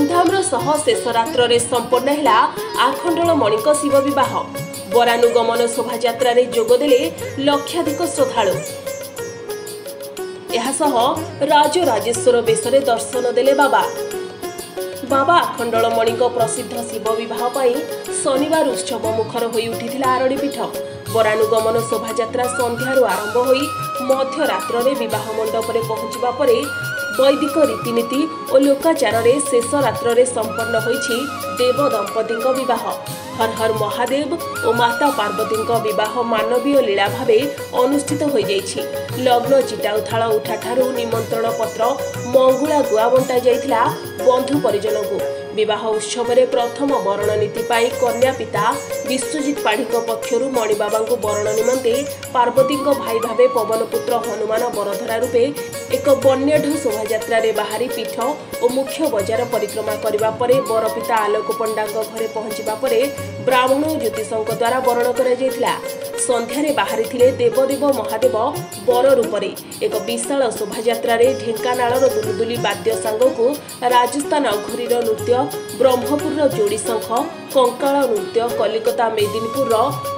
धूमधाम सह शेष रात्र रे संपन्न है आखंडलमणि शिव विवाह। बरानुगमन शोभायात्रा जोगदेले लक्षाधिक श्रद्धालु। एहासह राजराजेश्वर बेशरे दर्शन देले बाबा। बाबा आखंडलमणि प्रसिद्ध शिव विवाह पाई शनिवार उत्सव मुखर होई उठिथिला आरडीपीठ। बरानुगमन शोभायात्रा संध्यारू आरंभ होई मध्यरात्र रे विवाह मंडप रे पहुंचबा परे वैदिक रीतिनीति और लोकाचार रे शेष रात्र रे संपन्न होईछि देव दंपति विवाह। हर हर महादेव और माता पार्वती विवाह मानवीय लीला भावे अनुष्ठित हो जाइछि। लग्न चिटा उथाल उठा ठारू निमंत्रण पत्र मंगुला गुआ बंटा जाइथिला बंधु परिजन को। विवाह उत्सव में प्रथम वरण नीति पाई कन्या पिता विश्वजित पाढ़ी पक्षरु मणिबाबा को वरण निमंते पार्वती भाई भावे पवनपुत्र हनुमान बरधरा रूपे एक बन्यढ शोभायात्रा बाहरी पीठ और मुख्य बजार परिक्रमा करने पर बरपिता आलोक पंडा घरे पहुंचवा पर ब्राह्मण और ज्योतिषों द्वारा वरण करा। संध्यारे बाहरी थिले देवदेव महादेव बर रूपरे एक विशाल शोभायात्रा ढेंकानालर दुलुदुली वाद्य सांगकू राजस्थान अघोरीर नृत्य, ब्रह्मपुर जोड़ी शंख, कंकाल नृत्य, कलिकता मेदिनीपुर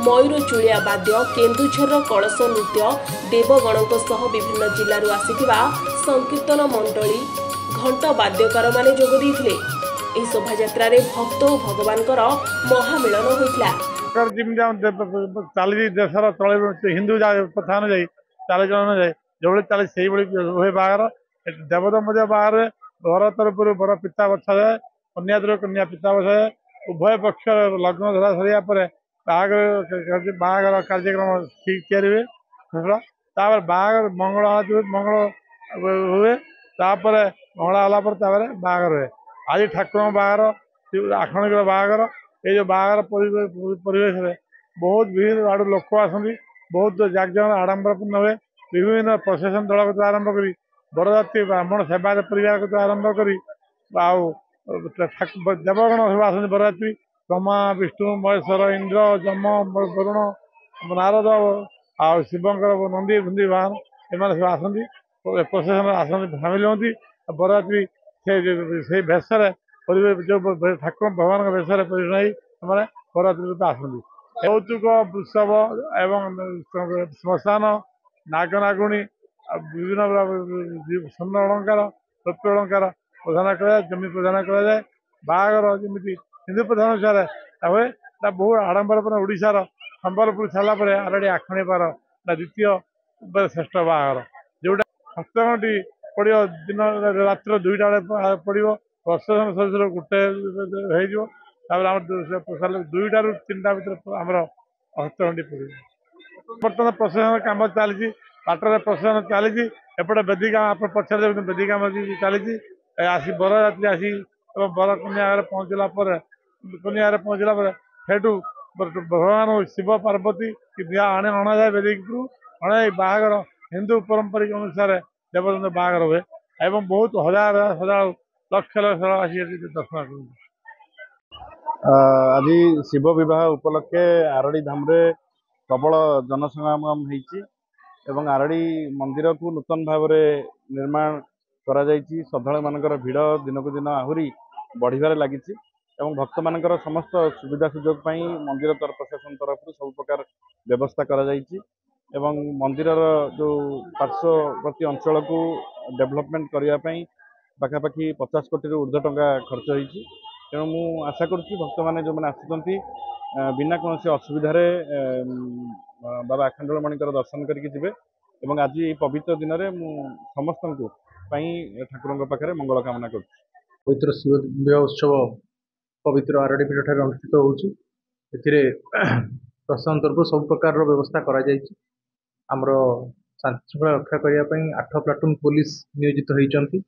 मयूरचूलिया वाद्य, केन्दुझर कलश नृत्य, देवगणों सह विभिन्न जिलूर आसिथिबा संकीर्तन मंडली घंट वाद्यकार माने जोग देइथिले। एही शोभायात्रा भक्त और भगवानकर महामिलन होइथिला। चली देशर तले हिंदू प्रथा अनुजाई चाली चलन अनुजाई जो चले से हुए बाहर देवदम्पति बाहर बर तरफ बर पिता बछा जाए, कन्या तरफ कन्या पिता बछाए। उभय पक्ष लग्न धरा सरिया बाहागर कार्यक्रम ठीक तैयारी हुए। बाहागर मंगल हुए मंगला होला बाहागर हुए। आज ठाकुर बाहर आखणिक बाहागर ये बाहर परिवेश बहुत विभिन्न आड़ लोक आसती, बहुत जाकजमक आडंबरपूर्ण हुए। विभिन्न प्रशासन दल को आरंभ कर बरजाती ब्राह्मण सेवा परिवार को आरंभ कर देवगण सब आसती बरजाती ब्रह्मा विष्णु महेश्वर इंद्र जम वरुण नारद आ शिवंकर नंदी बुंदी वाहन एम सब आसती प्रशासन आसती सामिल होती बरजाती से भेषर जो ठाकुर भगवान भेषर परिणय बरयात्री रूपे आसती। यौतुक उत्सव एवं श्मशान नागनागुणी विभिन्न स्वर्ण अलंकार रौप्य अलंकार प्रदान कराए, जमी प्रदान कराए। बाहागर जमी हिंदू प्रधान अनुसार हुए बहुत आडंबरपूर्ण ओडिशार संबलपुर छाड़ापर आरडी आखणीपार द्वितीय श्रेष्ठ बाहागर जोटा सप्तमी पड़ो दिन रात्र 2टा बेले पड़ो प्रशासन सर गोटे हो 2टा ରୁ 3ଟା भर आमर हस्तघंटी पड़े। बर्तमान प्रशासन कम चली बाटर प्रशासन चली एपटे बेदिका आप पचार बेदिका चली आसी बरयात्री आसी बर कन्या पहुँचला कन्या पहुँचला सेठू भगवान शिव पार्वती अणा जाए बेदिकू अणा बाहागर हिंदू पारंपरिक अनुसार देवदंत बाहागर हुए एवं बहुत हजार हजार लक्ष लक्ष आसी दर्शन कर। आज शिव विवाह उपलक्षे आरडी धाम रे प्रबल जनसमागम होती एवं आरडी मंदिर को नूतन भाव निर्माण करा जायछि। श्रद्धालु मानकर भिड़ दिनकू दिन आहुरी बढ़िबार लागिछि एवं भक्त मानकर समस्त सुविधा सुजोग पाई मंदिर प्रशासन तरफ सब प्रकार व्यवस्था करा जायछि एवं मंदिर जो पार्श्ववर्ती अंचल को डेवलपमेंट करने पाखापाखि 50 कोटी ऊर्ध्व टंका खर्च होइछि। तेणु मु आशा करुच्ची भक्त मैंने जो मैंने आसुँच बिना कौन असुविधार बाबा आखंडलमणि दर्शन करके जिवे एवं आज पवित्र दिन में समस्त ठाकुर पाखे मंगल कामना कर। पवित्र शिव विवाह उत्सव पवित्र आरडी पीठ ठारे अनुष्ठित होउछि। एथिरे प्रशासन तरफ सब प्रकार व्यवस्था करा जायछि। आमर शांति श्रृंखला रक्षा करने 8 प्लाटून पुलिस नियोजित होइचंती।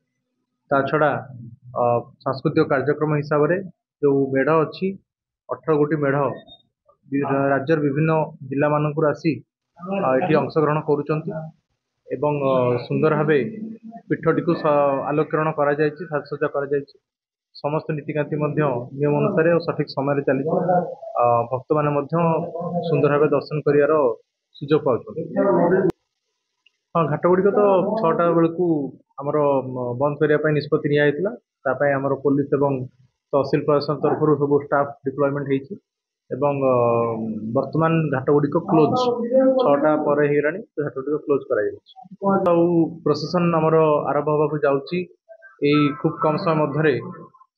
ता छड़ा सांस्कृतिक कार्यक्रम हिसाब से जो मेढ़ अच्छी 18 गोटी मेढ़ राज्य विभिन्न जिला मानक आसी ये अंशग्रहण करुँच एवं सुंदर भाव पीठटी को आलोकरण साजसज्जा कर समस्त नीतिकांति नियम अनुसार और सठिक समय चली भक्त मैंने सुंदर भाव दर्शन कर सुजोग पाँच। हाँ घाट गुड़िक तो 6टा बेलू आमर बंद करने निष्पत्ति निया तापाई आमर पुलिस एवं तहसिल प्रशासन तरफ सब स्टाफ डिप्लॉयमेंट होती एवं वर्तमान घाट गुड़िक क्लोज 6टा पर होगलानी घाट गुड़िक क्लोज कर प्रशासन आमर आरंभ होगा जाऊँगी खूब कम समय मध्य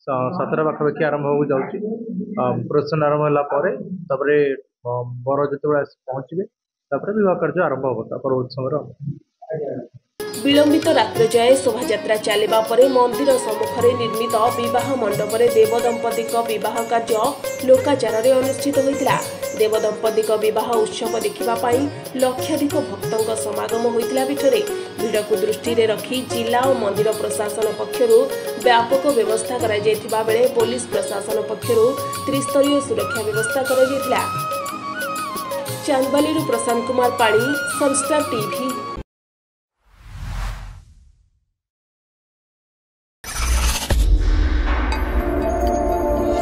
7टा पाखापाखि आरंभ होगा जाऊँगी प्रशासन आरंभ होगापर बर जो पहुँचे विवाह कार्य आरंभ होगा परवर्त समय विलंबित रात्र जाए शोभायात्रा चलवा पर मंदिर सम्मुखें निर्मित विवाह मंडप में देवदंपति विवाह कार्य लोकाचार अनुष्ठित होता। देवदंपति विवाह उत्सव देखा लक्षाधिक भक्तों समागम होता पीठरे भिड़ को दृष्टि रखी जिला और मंदिर प्रशासन पक्षर व्यापक व्यवस्था करा बेले पुलिस प्रशासन पक्षर त्रिस्तरीय सुरक्षा व्यवस्था करा चांदबाली प्रशांत कुमार पाणी, सनस्टार टीवी।